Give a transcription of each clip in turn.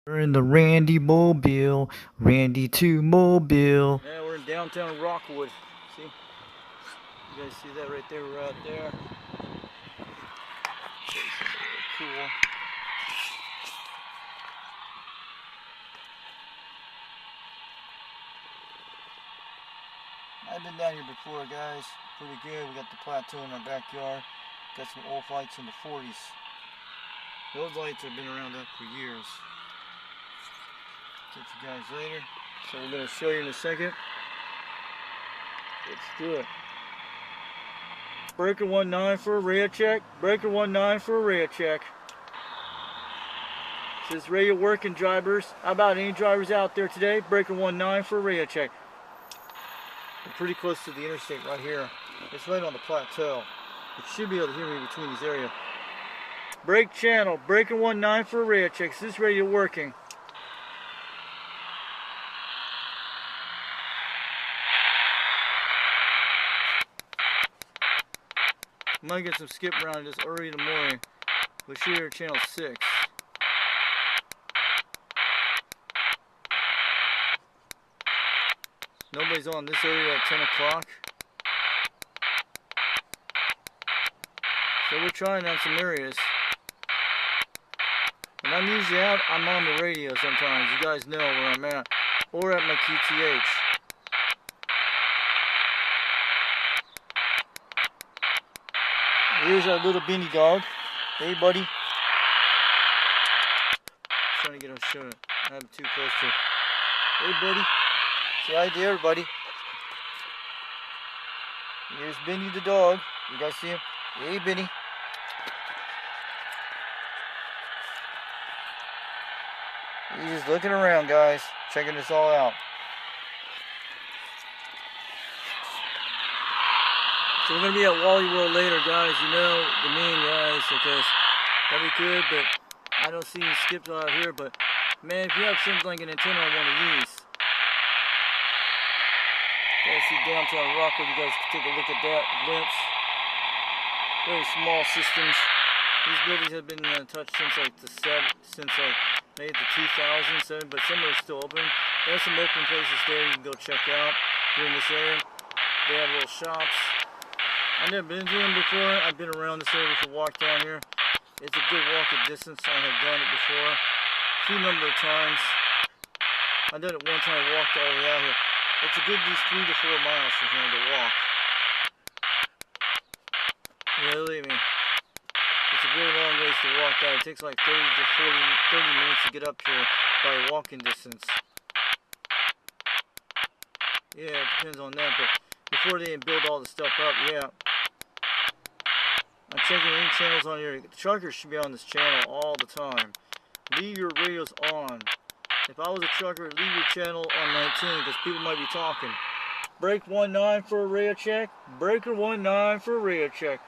We're in the Randy Mobile, Randy2 Mobile. Yeah, we're in downtown Rockwood. See? You guys see that right there? We're out there. Cool. I've been down here before, guys. Pretty good. We got the plateau in our backyard. Got some old lights in the 40s. Those lights have been around up for years. Catch you guys later. So we're going to show you in a second. Let's do it. Breaker 19 for a radio check. Breaker 19 for a radio check. Is this radio working, drivers? How about any drivers out there today? Breaker 19 for a radio check. We're pretty close to the interstate right here. It's right on the plateau. You should be able to hear me between these areas. Break channel. Breaker 19 for a radio check. Is this radio working? Might get some skip around this early in the morning. We'll shoot here channel 6. Nobody's on this area at 10 o'clock. So we're trying out some areas. And I'm usually out, I'm on the radio sometimes. You guys know where I'm at. Or at my QTH. Here's our little beanie dog. Hey, buddy. Trying to get him showing. I have him too close to. Hey, buddy. Say hi to everybody. Here's Benny the dog. You guys see him? Hey, Benny. He's just looking around, guys. Checking this all out. So we're going to be at Wally World later, guys. You know the name, guys, because that'd be good, but I don't see any skips out here. But, man, if you have something like an antenna on one of these, you guys see downtown Rockwood, you guys can take a look at that glimpse. Very small systems. These buildings have been touched since like maybe the 2007, but some are still open. There's some open places there you can go check out here in this area. They have little shops. I've never been to them before. I've been around this area before, walked down here. It's a good walking distance. I have done it before a few number of times. I done it one time, walked all the way out here. It's a good at least 3 to 4 miles from here to walk. Yeah, believe me. It's a very long ways to walk out. It takes like 30 to 30 minutes to get up here by walking distance. Yeah, it depends on that, but before they build all the stuff up, yeah. I'm checking any channels on here. The truckers should be on this channel all the time. Leave your radios on. If I was a trucker, leave your channel on 19 because people might be talking. Break 19 for a radio check. Breaker 19 for a radio check.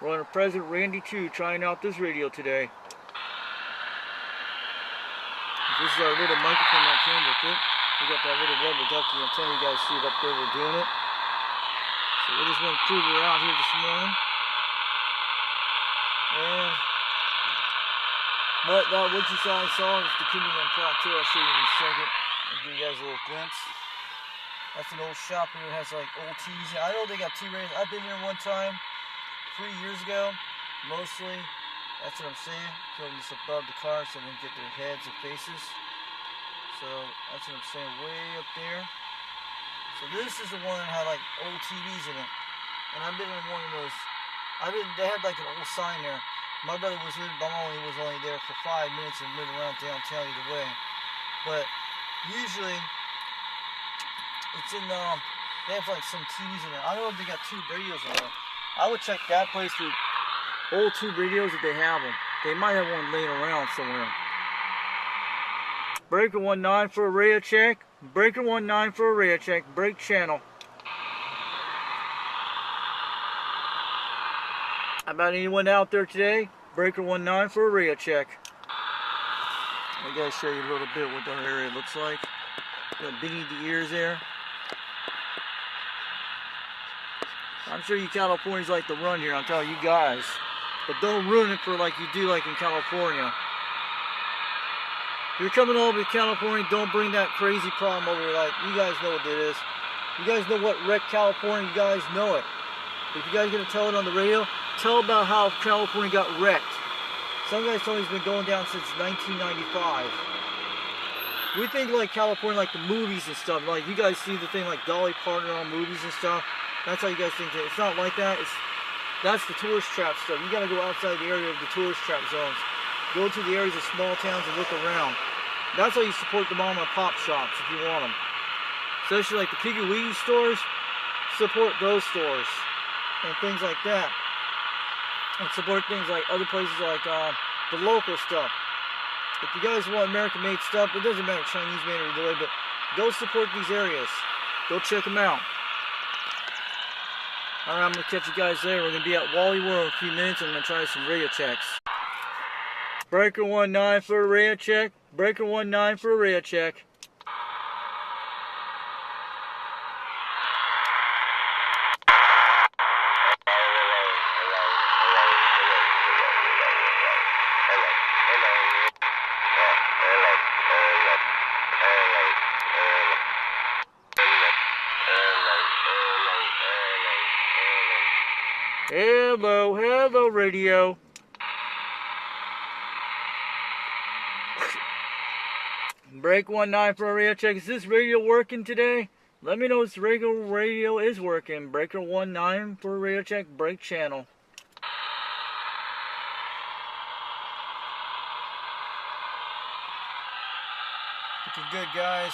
We're on a President Randy2 trying out this radio today. This is our little microphone that came with it. We got that little rubber ducky antenna. You guys see it up there. We're doing it. So we just want to prove we're out here this morning. And what you saw is the Kingdom on Plateau. I'll show you in a second. I'll give you guys a little glimpse. That's an old shop here. It has like old TVs. I know they got two radios. I've been here one time 3 years ago. Mostly. That's what I'm saying. Putting this above the car so they can get their heads and faces. So that's what I'm saying. Way up there. So this is the one that had like old TVs in it. And I've been in one of those. They had like an old sign there. My brother was here, my mom was only there for 5 minutes and lived around downtown either way. But usually, it's in, they have like some TVs in there. I don't know if they got tube radios in there. I would check that place for old tube radios if they have them. They might have one laying around somewhere. Breaker 19 for a radio check. Breaker 19 for a radio check. Break channel. How about anyone out there today? Breaker 19 for a radio check. I gotta show you a little bit what that area looks like. Got Bingy the ears there. I'm sure you Californians like to run here, I'm telling you guys. But don't ruin it for like you do like in California. If you're coming over to California, don't bring that crazy problem over here. Like, you guys know what it is. You guys know what wrecked California. You guys know it. If you guys are gonna tell it on the radio, tell about how California got wrecked. Some guys told me it's been going down since 1995. We think like California, like the movies and stuff. Like you guys see the thing like Dolly Parton on movies and stuff. That's how you guys think that. It's not like that. That's the tourist trap stuff. You gotta go outside the area of the tourist trap zones. Go to the areas of small towns and look around. That's how you support the mom and pop shops if you want them. Especially like the Piggy Wiggy stores. Support those stores and things like that. And support things like other places like the local stuff. If you guys want American-made stuff, it doesn't matter Chinese-made or either way, but go support these areas. Go check them out. Alright, I'm going to catch you guys later. We're going to be at Wally World in a few minutes, and I'm going to try some radio checks. Breaker 19 for a radio check. Breaker 19 for a radio check. Hello, hello radio. Break 19 for a radio check. Is this radio working today? Let me know if this radio is working. Breaker 19 for a radio check. Break channel. Looking good, guys.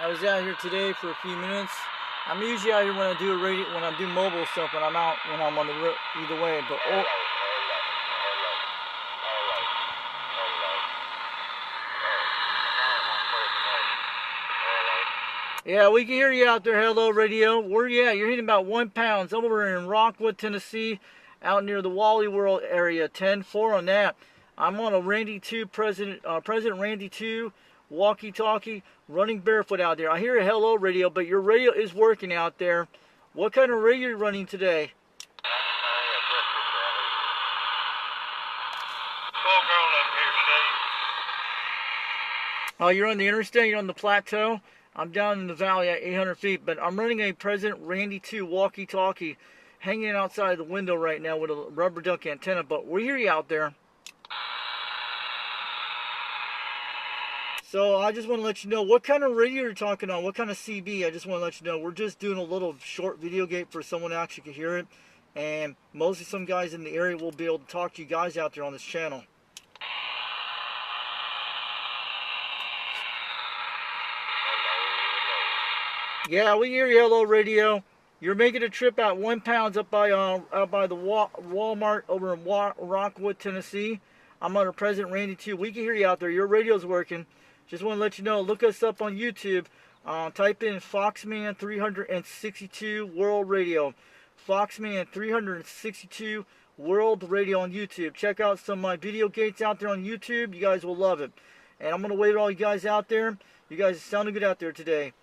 I was out here today for a few minutes. I'm usually out here when I do when I do mobile stuff, when I'm out, when I'm on the road, either way. But yeah, we can hear you out there. Hello, radio. Where you at? You're hitting about 1 pound. Over in Rockwood, Tennessee, out near the Wally World area. 10-4 on that. I'm on a Randy2 President Randy2 walkie-talkie, running barefoot out there. I hear a hello radio, but your radio is working out there. What kind of radio are you running today? Oh, you're on the interstate, you're on the plateau. I'm down in the valley at 800 feet, but I'm running a President Randy2 walkie-talkie hanging outside the window right now with a rubber duck antenna, but we hear you out there. So I just want to let you know what kind of radio you're talking on, what kind of CB. I just want to let you know we're just doing a little short video gate for someone to actually can hear it. And mostly some guys in the area will be able to talk to you guys out there on this channel. Yeah, we hear you, hello radio. You're making a trip at 1 pound up by the Walmart over in Rockwood, Tennessee. I'm under President Randy2. We can hear you out there. Your radio's working. Just want to let you know, look us up on YouTube. Type in Foxman 362 World Radio. Foxman 362 World Radio on YouTube. Check out some of my video gates out there on YouTube. You guys will love it. And I'm going to wave at all you guys out there. You guys are sounding good out there today.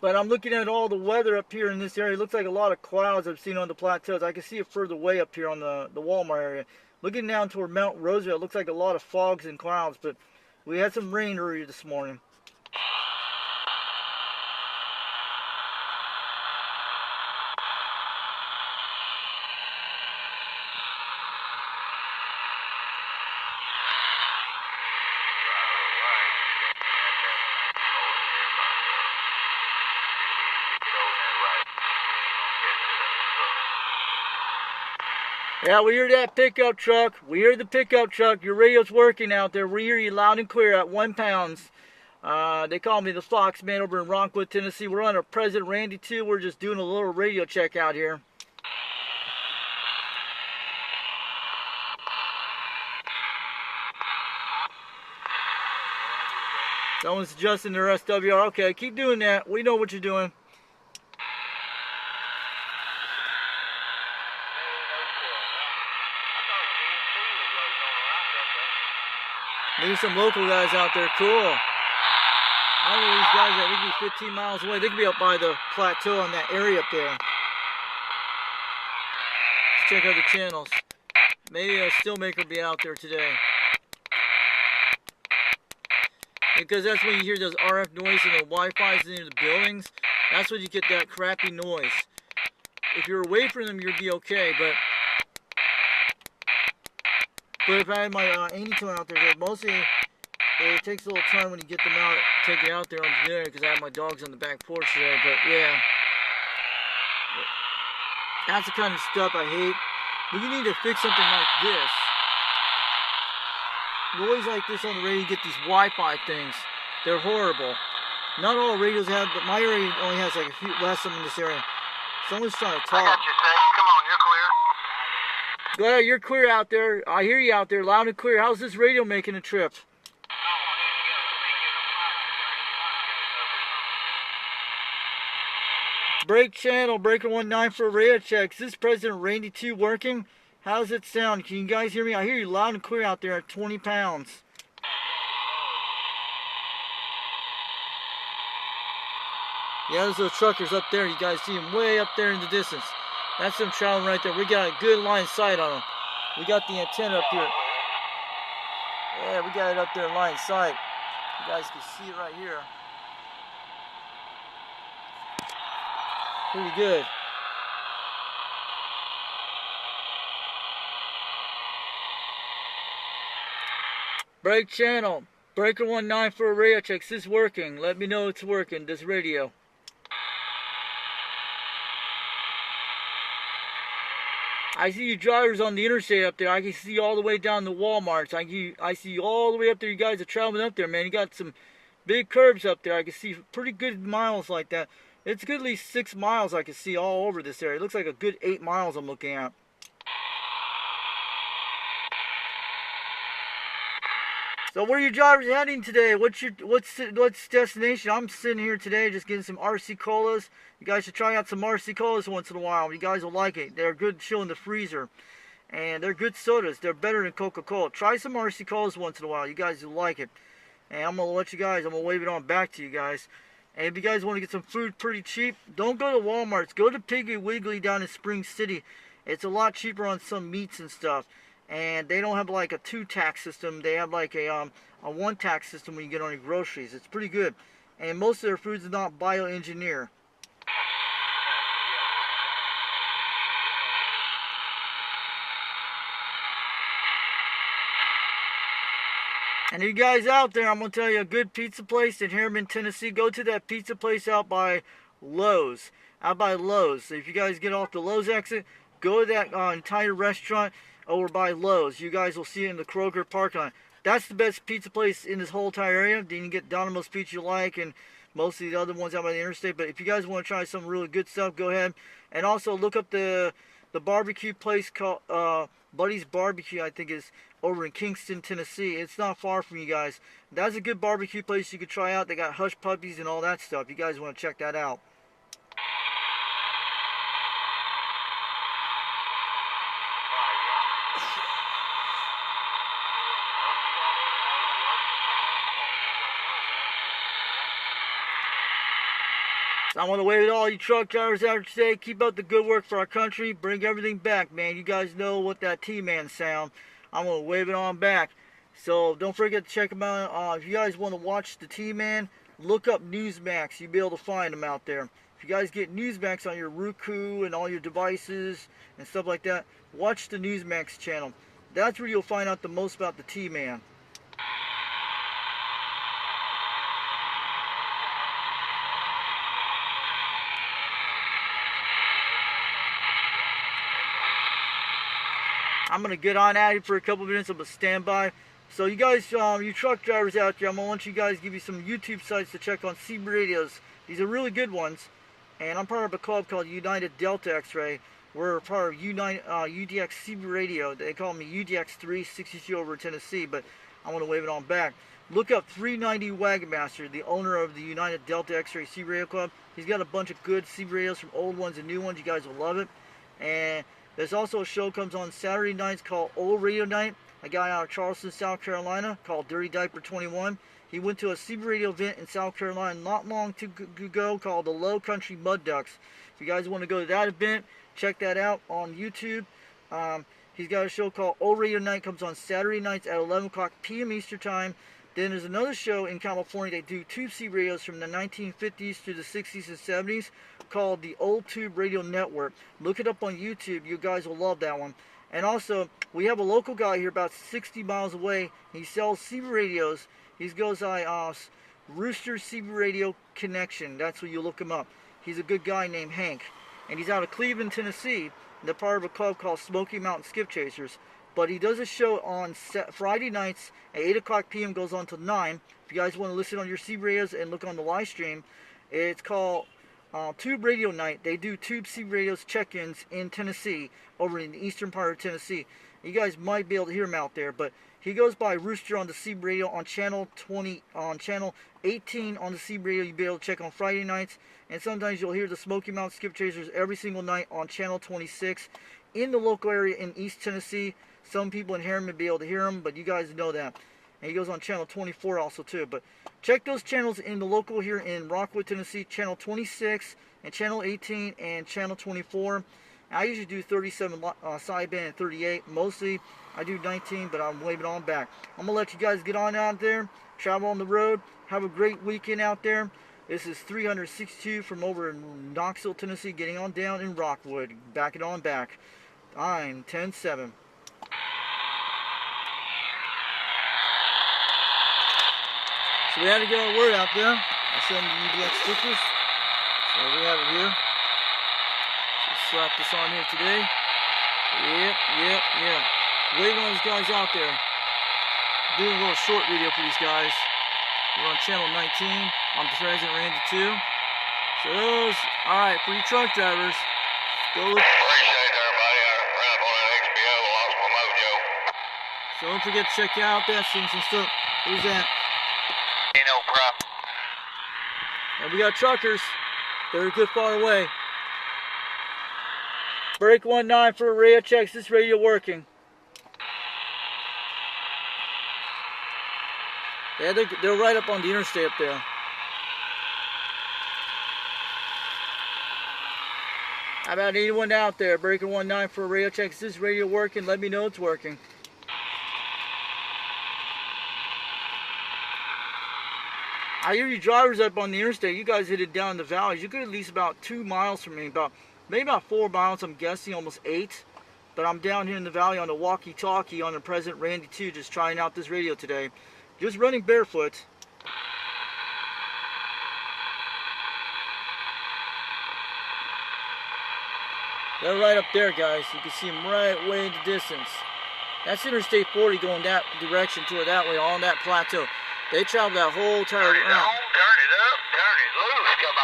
But I'm looking at all the weather up here in this area. It looks like a lot of clouds I've seen on the plateaus. I can see it further away up here on the Walmart area. Looking down toward Mount Roosevelt, it looks like a lot of fogs and clouds. But we had some rain earlier this morning. Yeah, we hear that pickup truck. We hear the pickup truck. Your radio's working out there. We hear you loud and clear at 1 pound. They call me the Fox Man over in Rockwood, Tennessee. We're on a President Randy2. We're just doing a little radio check out here. Someone's adjusting their SWR. Okay, keep doing that. We know what you're doing. Maybe some local guys out there. Cool. I know these guys that could be 15 miles away. They could be up by the plateau in that area up there. Let's check out the channels. Maybe a Steelmaker will be out there today. Because that's when you hear those RF noise and the Wi-Fi's in the buildings. That's when you get that crappy noise. If you're away from them, you'd be okay. But if I had my Randy2 out there, mostly it takes a little time when you get them out, take it out there on the dinner, because I have my dogs on the back porch today. But yeah, that's the kind of stuff I hate. But you need to fix something like this. Noise like this on the radio, you get these Wi-Fi things. They're horrible. Not all radios have, but my radio only has like a few less of them in this area. Someone's trying to talk. I got you, Ted. Come on, you're clear. Go ahead, you're clear out there. I hear you out there, loud and clear. How's this radio making a trip? Break channel, breaker 19 for a radio check. Is this President Randy2 working? How's it sound? Can you guys hear me? I hear you loud and clear out there at 20 pounds. Yeah, there's those truckers up there. You guys see them way up there in the distance. That's them traveling right there. We got a good line of sight on them. We got the antenna up here. Yeah, we got it up there in line of sight. You guys can see it right here. Pretty good. Break channel. Breaker 19 for a radio check. Is this working? Let me know it's working, this radio. I see you drivers on the interstate up there. I can see all the way down the Walmarts. I see all the way up there. You guys are traveling up there, man. You got some big curves up there. I can see pretty good miles like that. It's good at least 6 miles I can see all over this area. It looks like a good 8 miles I'm looking at. So where are you drivers heading today? What's destination? I'm sitting here today just getting some RC Colas. You guys should try out some RC Colas once in a while. You guys will like it. They're good chill in the freezer. And they're good sodas. They're better than Coca-Cola. Try some RC Colas once in a while. You guys will like it. And I'm going to let you guys, I'm going to wave it on back to you guys. And if you guys want to get some food pretty cheap, don't go to Walmart's. Go to Piggly Wiggly down in Spring City. It's a lot cheaper on some meats and stuff. And they don't have like a 2-tax system. They have like a 1-tax system when you get on your groceries. It's pretty good. And most of their foods are not bioengineered. And you guys out there, I'm going to tell you a good pizza place in Harriman, Tennessee. Go to that pizza place out by Lowe's. So if you guys get off the Lowe's exit, go to that entire restaurant over by Lowe's. You guys will see it in the Kroger parking lot. That's the best pizza place in this whole entire area. Then you can get Domino's Pizza you like and most of the other ones out by the interstate. But if you guys want to try some really good stuff, go ahead. And also look up the barbecue place called Buddy's Barbecue, I think is over in Kingston, Tennessee. It's not far from you guys. That's a good barbecue place you could try out. They got hush puppies and all that stuff. You guys want to check that out. So I want to wave at all you truck drivers out today. Keep up the good work for our country. Bring everything back, man. You guys know what that T-Man sound. I'm going to wave it on back. So don't forget to check them out. If you guys want to watch the T-Man, look up Newsmax. You'll be able to find them out there. If you guys get Newsmax on your Roku and all your devices and stuff like that, watch the Newsmax channel. That's where you'll find out the most about the T-Man. I'm going to get on at it for a couple minutes. I'm going to stand by. So you guys, you truck drivers out there, I'm going to want you guys to give you some YouTube sites to check on CB radios. These are really good ones. And I'm part of a club called United Delta X-Ray. We're part of UDX CB radio. They call me UDX 362 over in Tennessee, but I want to wave it on back. Look up 390 Wagon Master, the owner of the United Delta X-Ray CB radio club. He's got a bunch of good CB radios from old ones and new ones. You guys will love it. And there's also a show comes on Saturday nights called Old Radio Night. a guy out of Charleston, South Carolina, called Dirty Diaper 21. He went to a CB radio event in South Carolina not long ago called the Low Country Mud Ducks. If you guys want to go to that event, check that out on YouTube. He's got a show called Old Radio Night, comes on Saturday nights at 11 o'clock p.m. Eastern Time. Then there's another show in California. They do tube CB radios from the 1950s to the 60s and 70s called the Old Tube Radio Network. Look it up on YouTube. You guys will love that one. And also, we have a local guy here about 60 miles away. He sells CB radios. He goes by Rooster CB Radio Connection. That's where you look him up. He's a good guy named Hank. And he's out of Cleveland, Tennessee. They're part of a club called Smoky Mountain Skip Chasers. But he does a show on Friday nights at 8 o'clock p.m. goes on till 9. If you guys want to listen on your CB radios and look on the live stream, it's called Tube Radio Night. They do Tube CB radios check-ins in Tennessee, over in the eastern part of Tennessee. You guys might be able to hear him out there, but he goes by Rooster on the CB radio on channel 18 on the CB radio. You'll be able to check on Friday nights, and sometimes you'll hear the Smoky Mountain Skip Chasers every single night on channel 26 in the local area in East Tennessee. Some people in Harriman may be able to hear him, but you guys know that. And he goes on channel 24 also too. But check those channels in the local here in Rockwood, Tennessee, channel 26 and channel 18 and channel 24. I usually do 37 sideband and 38. Mostly I do 19, but I'm waving on back. I'm going to let you guys get on out there, travel on the road, have a great weekend out there. This is 362 from over in Knoxville, Tennessee, getting on down in Rockwood. Back it on back. I'm 10-7. So we had to get our word out there. I sent the UDX stickers. So we have it here. So slap this on here today. Yep. Waving on these guys out there. Doing a little short video for these guys. We're on channel 19 on the President Randy2. So those, alright, for you truck drivers, go look. Appreciate everybody. I ran up on that XPO, lost my mojo. So don't forget to check out that, seeing some stuff. Who's that? Ain't no problem. And we got truckers. They're a good far away. Break 19 for radio checks. This radio working. Yeah, they're right up on the interstate up there. How about anyone out there? Breaker 19 for radio checks. This radio working? Let me know it's working. I hear you drivers up on the interstate. You guys hit it down in the valleys. You could at least about 2 miles from me. Maybe about 4 miles. I'm guessing almost 8. But I'm down here in the valley on the walkie-talkie on the President Randy2, just trying out this radio today. Just running barefoot. They're right up there, guys. You can see them right way in the distance. That's Interstate 40 going that direction toward that way on that plateau. They travel that whole entire route. Turn it on, turn it up, turn it loose, come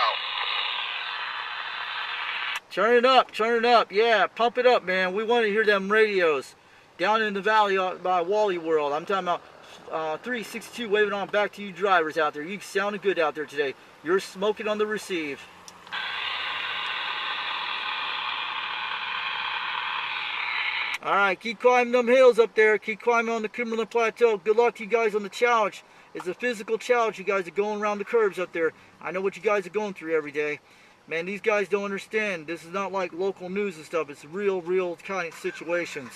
on. Turn it up, yeah, pump it up, man. We want to hear them radios. Down in the valley by Wally World. I'm talking about 362 waving on back to you drivers out there. You sounded good out there today. You're smoking on the receive. Alright, keep climbing them hills up there. Keep climbing on the Cumberland Plateau. Good luck to you guys on the challenge. It's a physical challenge. You guys are going around the curves up there. I know what you guys are going through every day. Man, these guys don't understand. This is not like local news and stuff. It's real kind of situations.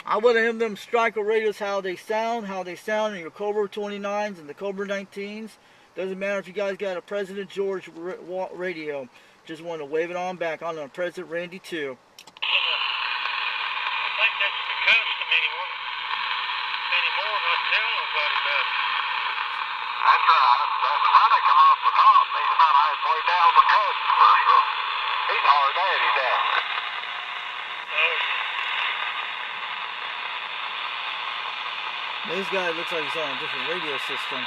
I want to have them striker radios how they sound in your Cobra 29s and the Cobra 19s. Doesn't matter if you guys got a President George radio. Just want to wave it on back on a President Randy 2. I think that's the custom anymore, not telling nobody about it. That's right. That's how they come off the top. He's about halfway down the cut. He's hard at it down. This guy looks like he's on a different radio system.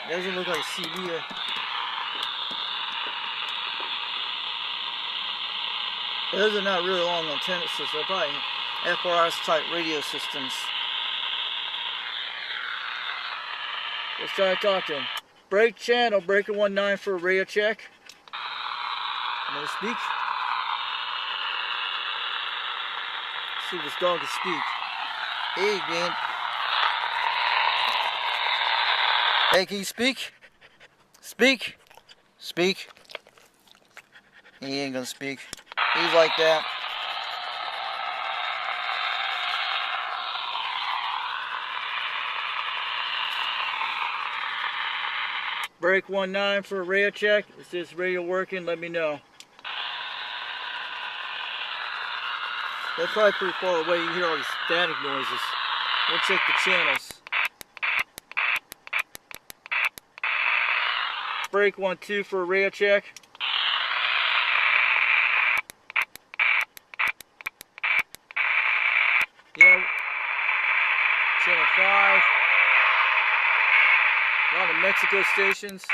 Doesn't look like a CB. Those are not really long antenna systems. They're probably FRS type radio systems. Let's try to talk to him. Break channel, breaker 19 for a radio check. No speak. See if this dog can speak. Hey, man. Hey, can you speak? Speak. Speak. He ain't gonna speak. He's like that. Break 19 for a radio check. Is this radio working? Let me know. They're probably pretty far away. You hear all these static noises. We'll check the channels. Break 12 for a radio check. Yeah. Channel 5. A lot of Mexico stations.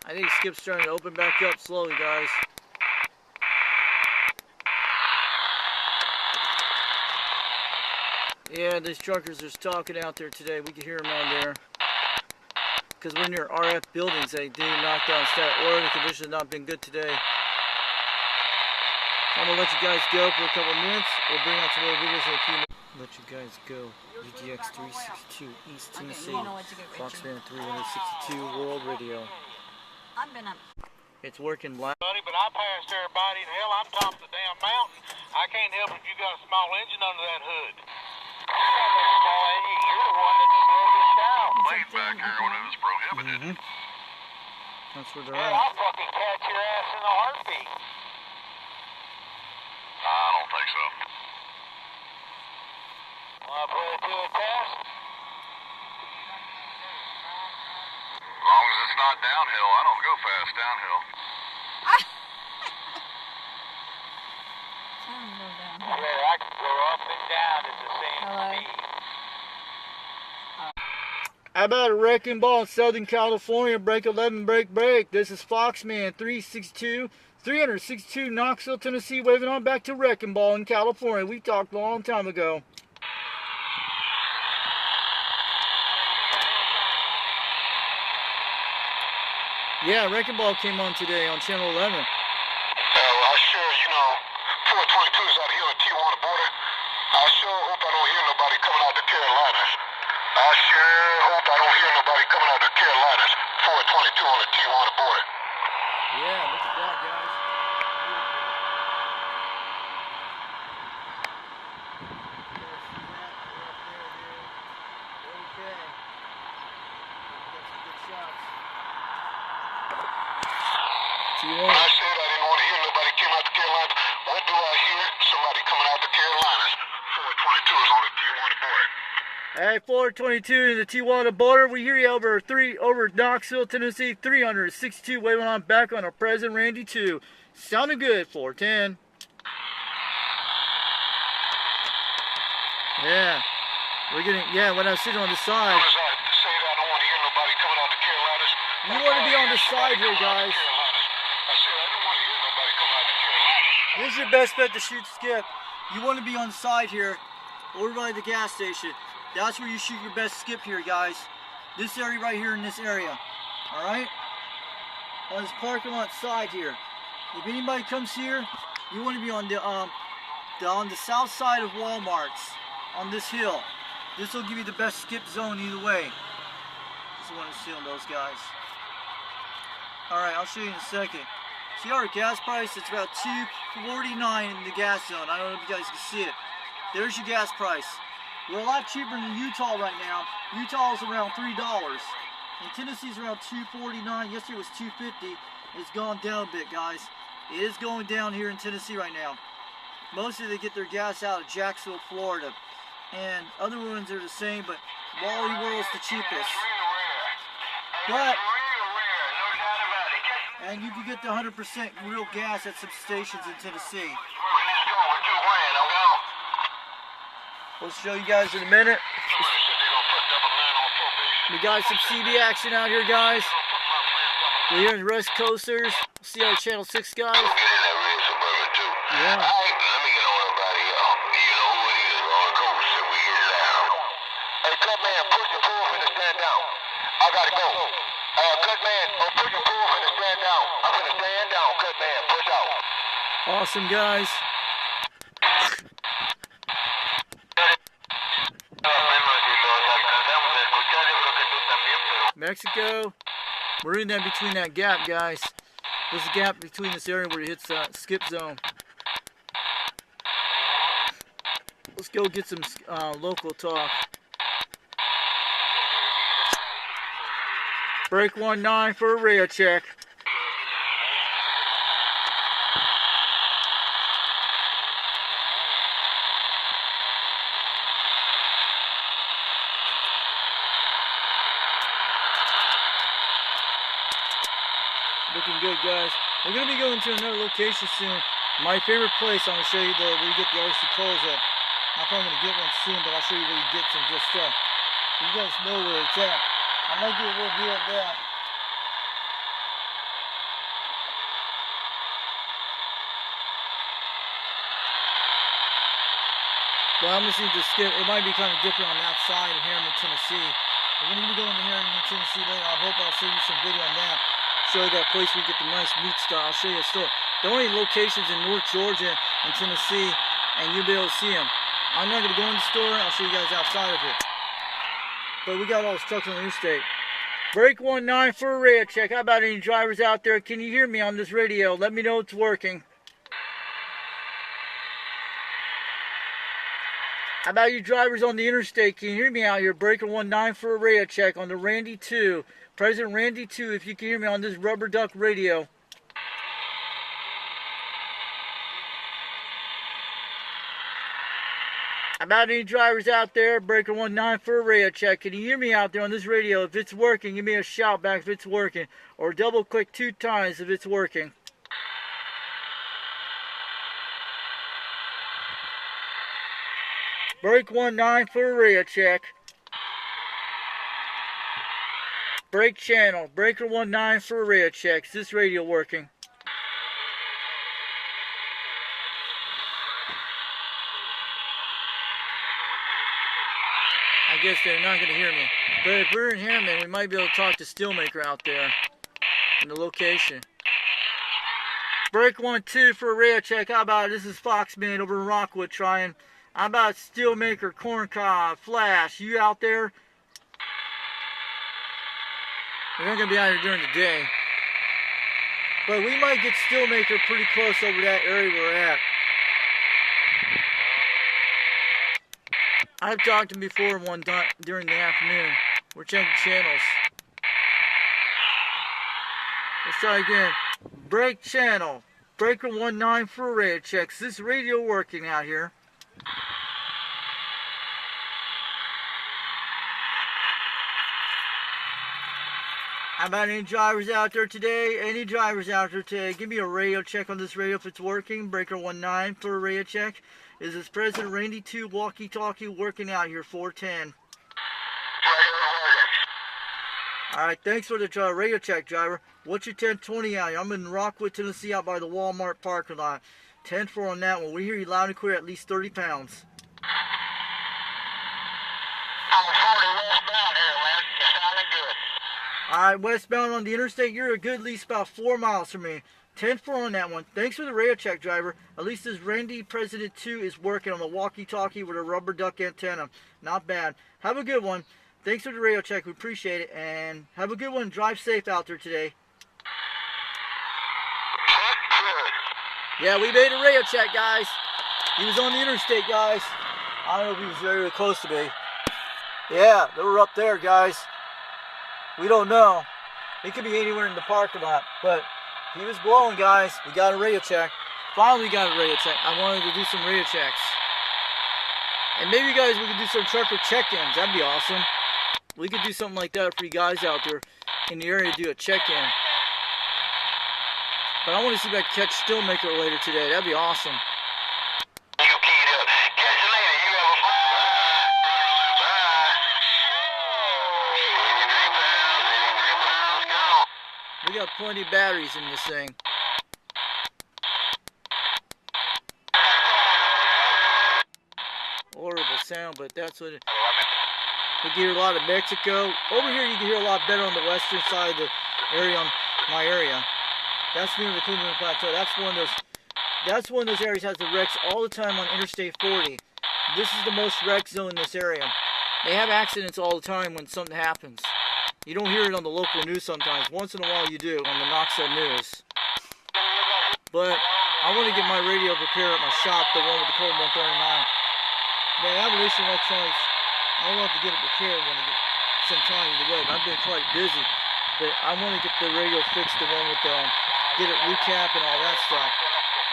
I think Skip's starting to open back up slowly, guys. Yeah, these truckers are talking out there today. We can hear them out there. Because we're near RF buildings, they do knock down static order. The conditions have not been good today. I'm going to let you guys go for a couple minutes. We'll bring out some more videos in a few minutes. Let you guys go. UGX 362 East Tennessee. Foxman 362 World Radio. I've been up. It's working loud. Buddy, but I passed everybody, and hell, I'm top of the damn mountain. I can't help if you got a small engine under that hood. You're the one that slowed us down. Laid back here when it was prohibited. That's where they're Yeah, at. I'll fucking catch your ass in a heartbeat. I don't think so. Want to put it to a test? As long as it's not downhill, I don't go fast downhill. Yeah, I can go up and down at the same speed. How about a wrecking ball in Southern California? Break 11, break. This is Foxman 362 Knoxville, Tennessee, waving on back to wrecking ball in California. We talked a long time ago. Yeah, wrecking ball came on today on Channel 11. Well, I sure, 422 is out here on the Tijuana border. I sure hope I don't hear nobody coming out of the Carolinas. I sure hope I don't hear nobody coming out of the Carolinas. 422 on the Tijuana border. Yeah, look at that, guys. Okay. Got some good shots. When I said I didn't want to hear nobody came out the Carolinas, what do I hear? Somebody coming out the Carolinas. 422 is on the Tijuana border. Hey, 422 in the Tijuana border. We hear you over Knoxville, Tennessee, 362, waving on back on our President Randy2. Sounding good, 410. Yeah. We're getting, when I was sitting on the side. What does that say that I don't want to hear nobody coming out the Carolinas? You want to be on the side here, guys. I said I don't want to hear nobody coming out the Carolinas. This is your best bet to shoot Skip. You want to be on the side here, over by the gas station. That's where you shoot your best skip here, guys. This area right here in this area. Alright? On this parking lot side here. If anybody comes here, you want to be on the south side of Walmart's. On this hill. This will give you the best skip zone either way. Just want to see on those guys. Alright, I'll show you in a second. See our gas price? It's about $2.49 in the gas zone. I don't know if you guys can see it. There's your gas price. We're a lot cheaper than Utah right now. Utah is around $3. And Tennessee's around $2.49. Yesterday was $2.50. It's gone down a bit, guys. It is going down here in Tennessee right now. Mostly they get their gas out of Jacksonville, Florida. And other ones are the same, but Wally World's the cheapest. But, and you can get the 100% real gas at some stations in Tennessee. We'll show you guys in a minute. We got some CB action out here, guys. We're here in the West Coasters. See our Channel 6 guys? Yeah. I gotta go. Cut man, push your pull and stand down. I'm gonna stand down, cut man, push out. Awesome, guys. Mexico. We're in that between that gap, guys. There's a gap between this area where it hits skip zone. Let's go get some local talk. Break 19 for a radio check. Looking good, guys. We're going to be going to another location soon. My favorite place, I'm going to show you where you get the RC coals at. I'm probably going to get one soon, but I'll show you where you get some good stuff. You guys know where it's at. I might do a little deal of that. But I'm going to see the skip. It might be kind of different on that side of Harriman, Tennessee. We're going to be going to Harriman, Tennessee later. I hope I'll show you some video on that. Show you that place we get the nice meat stuff. I'll show you a store. The only locations in North Georgia and Tennessee, and you'll be able to see them. I'm not going to go in the store. I'll show you guys outside of it. But we got all the trucks on the interstate. Break 19 for a radio check. How about any drivers out there? Can you hear me on this radio? Let me know it's working. How about you drivers on the interstate? Can you hear me out here? Breaker 19 for a radio check on the Randy2. President Randy2, if you can hear me on this rubber duck radio. How about any drivers out there? Breaker 19 for a radio check. Can you hear me out there on this radio? If it's working, give me a shout back if it's working. Or double click 2 times if it's working. Break 19 for a radio check. Break channel. Breaker 19 for a radio check. Is this radio working? I guess they're not going to hear me. But if we're in Harriman, we might be able to talk to Steelmaker out there in the location. Break 12 for a radio check. How about it? This is Foxman over in Rockwood trying. How about Steelmaker, Corncob, Flash? You out there? We're not going to be out here during the day. But we might get Steelmaker pretty close over that area we're at. I've talked to him before one during the afternoon. We're checking channels. Let's try again. Break channel. Breaker 19 for a radio check. Is this radio working out here? How about any drivers out there today? Any drivers out there today? Give me a radio check on this radio if it's working. Breaker 19 for a radio check. Is this President Randy2 walkie-talkie working out here, 410? Alright, thanks for the radio check, driver. What's your 1020 out here? I'm in Rockwood, Tennessee, out by the Walmart parking lot. 10-4 on that one. We hear you loud and clear, at least 30 pounds. Alright, westbound on the interstate, you're a good at least about 4 miles from me. 10-4 on that one. Thanks for the radio check, driver. At least this Randy President 2 is working on the walkie-talkie with a rubber duck antenna. Not bad. Have a good one. Thanks for the radio check. We appreciate it. And have a good one. Drive safe out there today. Yeah, we made a radio check, guys. He was on the interstate, guys. I don't know if he was very close to me. Yeah, they were up there, guys. We don't know. He could be anywhere in the parking lot, but he was blowing, guys. We got a radio check. Finally got a radio check. I wanted to do some radio checks. And maybe, guys, we could do some trucker check-ins. That'd be awesome. We could do something like that for you guys out there in the area to do a check-in. But I want to see if I can catch Steelmaker later today. That'd be awesome. We got plenty of batteries in this thing. Horrible sound, but that's what it... We can hear a lot of Mexico. Over here you can hear a lot better on the western side of the area, on my area. That's near the Cleveland Plateau. That's one of those areas that has the wrecks all the time on Interstate 40. This is the most wreck zone in this area. They have accidents all the time when something happens. You don't hear it on the local news sometimes. Once in a while you do on the Knoxville news. But I want to get my radio prepared at my shop, the one with the code 139. Man, Evolution Electronics, I want to get it prepared when I get some time to the web. I've been quite busy, but I want to get the radio fixed, the one with get it recap and all that stuff.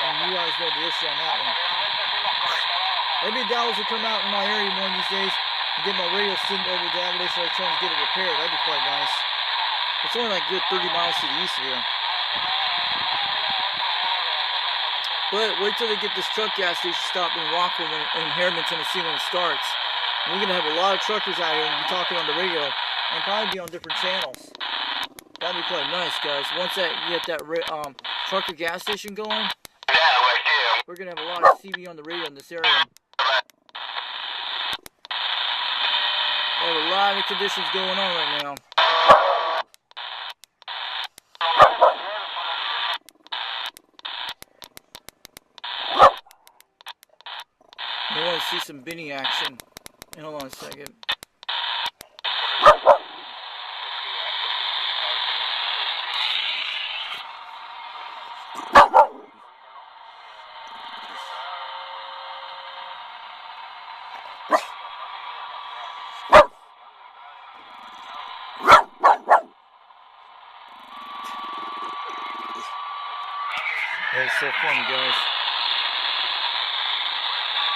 And you guys know the issue on that one. Maybe Dallas will come out in my area one of these days and get my radio sent over to Evolution Electronics, get it repaired. That'd be quite nice. It's only like good 30 miles to the east of here. But wait till they get this truck gas station stopped in Rockland in Harriman, Tennessee when it starts. And we're going to have a lot of truckers out here and be talking on the radio and probably be on different channels. That'd be quite nice, guys. Once you get that trucker gas station going, we're going to have a lot of CB on the radio in this area. We have a lot of conditions going on right now. I want to see some Benny action. Hold on a second. That's so funny, guys.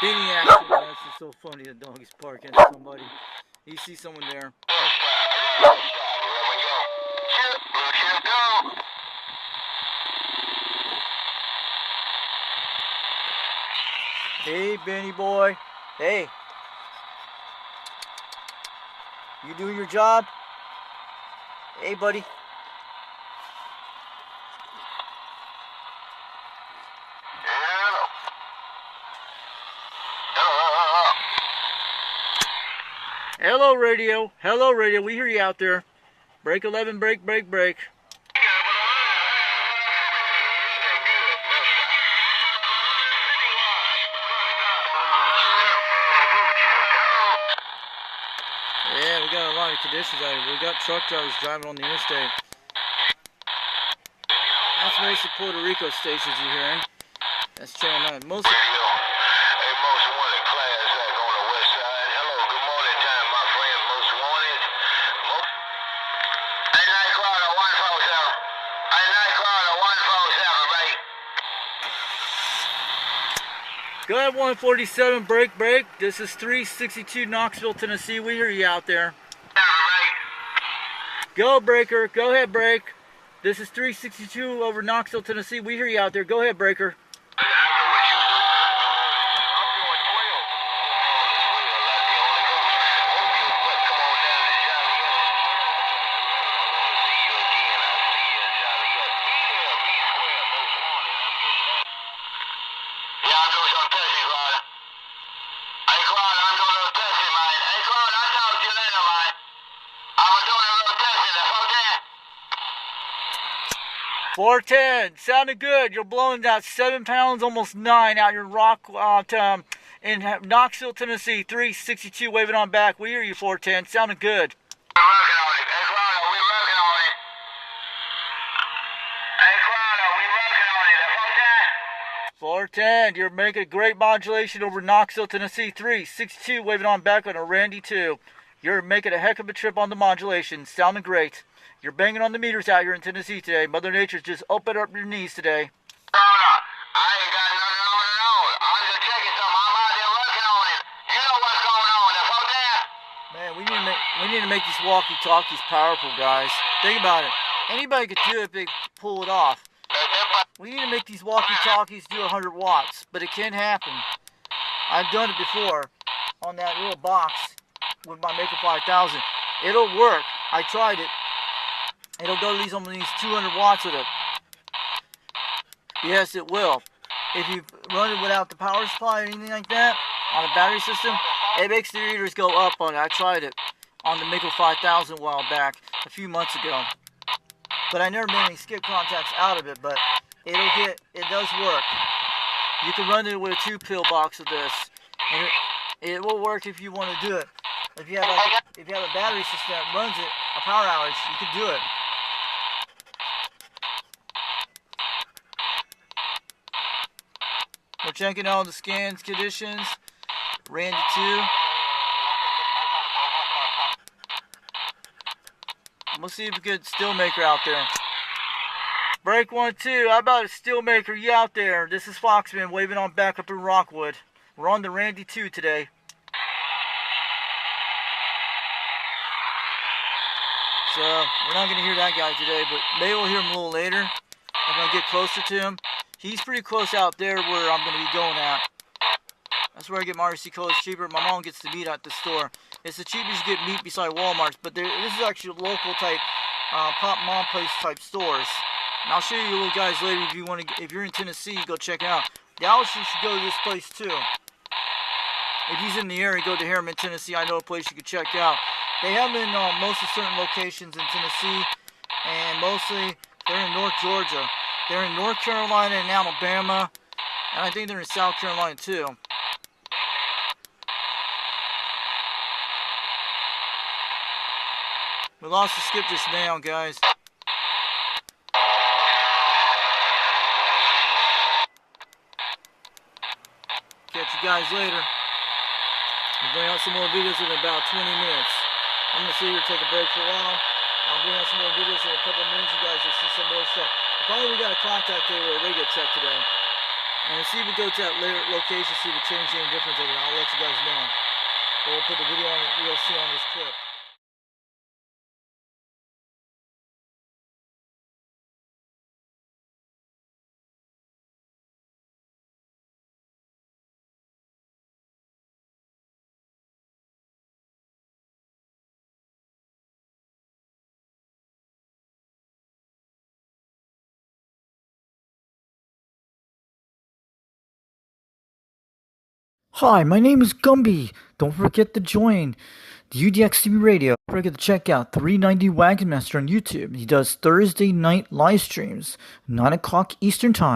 Benny action, that's just so funny. The dog is barking at somebody. You see someone there. Hey, Benny boy. Hey. You doing your job? Hey, buddy. Hello, radio. Hello, radio. We hear you out there. Break 11, break, break, break. Yeah, we got a lot of conditions out here. We got truck drivers driving on the interstate. That's mostly Puerto Rico stations you're hearing. That's Channel 9. Mostly. Go ahead, 147, break, break. This is 362 Knoxville, Tennessee. We hear you out there. Go, breaker. Go ahead, break. This is 362 over Knoxville, Tennessee. We hear you out there. Go ahead, breaker. Hey, Claude, I'm doing a little testing, man. Hey, Claude, I'll talk to you later, man. I'm doing a little testing. That's okay? 410, sounded good. You're blowing out 7 pounds, almost 9 out your rock in Knoxville, Tennessee. 362, waving on back. We hear you, 410. Sounded good. We're working on it. Hey, Claude, we're working on it. Hey, Claude, we're working on it. That's okay? 410, you're making a great modulation over Knoxville, Tennessee. 362, waving on back on a Randy2. You're making a heck of a trip on the modulation. Sounding great. You're banging on the meters out here in Tennessee today. Mother Nature's just opened up your knees today. No, I ain't got nothing on it on. I'm just checking something. I'm out there working on it. You know what's going on. That's okay? Man, we need to make these walkie-talkies powerful, guys. Think about it. Anybody could do it if they pull it off. We need to make these walkie-talkies do 100 watts, but it can happen. I've done it before on that little box with my Maker 5000. It'll work. I tried it. It'll go to these 200 watts with it. Yes, it will. If you run it without the power supply or anything like that on a battery system, it makes the readers go up on it. I tried it on the Maker 5000 a while back, a few months ago. But I never made any skip contacts out of it, but it does work. You can run it with a 2-pill box of this, and it will work if you want to do it. If you have a battery system that runs it, a power outage, you could do it. We're checking all the scans conditions. Randy2. We'll see if we get Steelmaker out there. Break 1, 2. How about a Steelmaker? You out there? This is Foxman waving on back up in Rockwood. We're on the Randy2 today. So we're not gonna hear that guy today, but maybe we'll hear him a little later. I'm gonna get closer to him. He's pretty close out there where I'm gonna be going at. That's where I get my RC Colas cheaper. My mom gets the meat at the store. It's the cheapest you get meat beside Walmart's, but this is actually local type, pop mom place type stores. And I'll show you little guys later if you want to. If you're in Tennessee, go check it out. Dallas, you should go to this place too. If he's in the area, go to Harriman, Tennessee. I know a place you could check out. They have them in most of certain locations in Tennessee, and mostly they're in North Georgia. They're in North Carolina and Alabama, and I think they're in South Carolina too. We lost the skip just now, guys. Catch you guys later. We'll bring out some more videos in about 20 minutes. I'm going to sit here and take a break for a while. I'll bring out some more videos in a couple of minutes. You guys will see some more stuff. Finally, we got a contact there with a radio check today. And see if we go to that later location, see if we change any difference of it. I'll let you guys know. But we'll put the video on it, you'll see on this clip. Hi, my name is Gumby. Don't forget to join the UDXTV Radio. Don't forget to check out 390 Wagon Master on YouTube. He does Thursday night live streams, 9 o'clock Eastern Time.